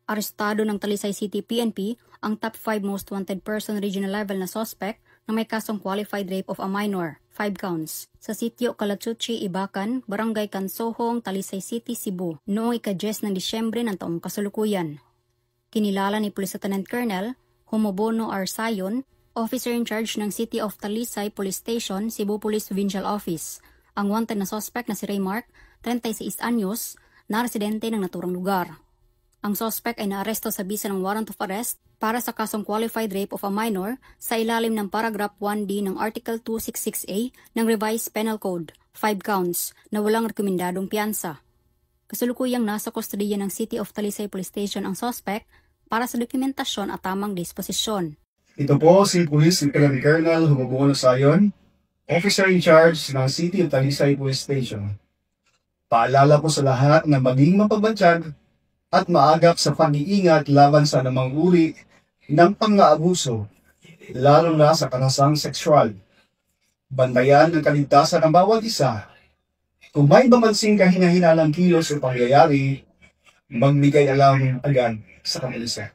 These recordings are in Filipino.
Arestado ng Talisay City PNP ang top 5 most wanted person regional level na suspect na may kasong qualified rape of a minor, 5 counts, sa sitio Calatuchi, Ibacan, Barangay Cansohong, Talisay City, Cebu, noong ika-10 ng Disyembre ng taong kasalukuyan. Kinilala ni Police Lieutenant Colonel Humobono R. Sayon, officer in charge ng City of Talisay Police Station, Cebu Police Provincial Office, ang wanted na suspect na si Raymark, 36 anyos, na residente ng naturang lugar. Ang suspect ay naaresto sa bisa ng warrant of arrest para sa kasong qualified rape of a minor sa ilalim ng paragraph 1D ng Article 266A ng Revised Penal Code, 5 counts, na walang rekomendadong piyansa. Kasulukuyang nasa kustodiya ng City of Talisay Police Station ang suspect para sa dokumentasyon at tamang disposisyon. Ito po si Police Lieutenant Colonel Humobono Sayon, officer in charge ng City of Talisay Police Station. Paalala po sa lahat na maging mapagbantiyag at maagap sa pag-iingat laban sa anumang uri ng pang-aabuso, lalo na sa karasang sexual. Bantayan ang kaligtasan ng bawat isa. Kung may bamansing kahina-hinalang kilos o pangyayari, magbigay alam agad sa kapulisan.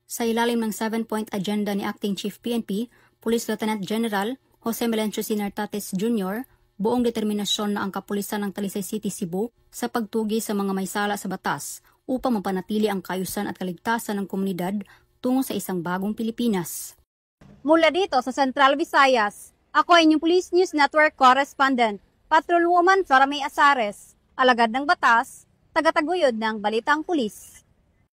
Sa ilalim ng 7-point agenda ni Acting Chief PNP, Police Lieutenant General Jose Melencio Sinartates Jr., buong determinasyon na ang kapulisan ng Talisay City, Cebu sa pagtugi sa mga may sala sa batas upang mapanatili ang kaayusan at kaligtasan ng komunidad tungo sa isang bagong Pilipinas. Mula dito sa Central Visayas, ako ay inyong Police News Network Correspondent, Patrolwoman Flora May Azares, alagad ng batas, tagataguyod ng Balitang Pulis.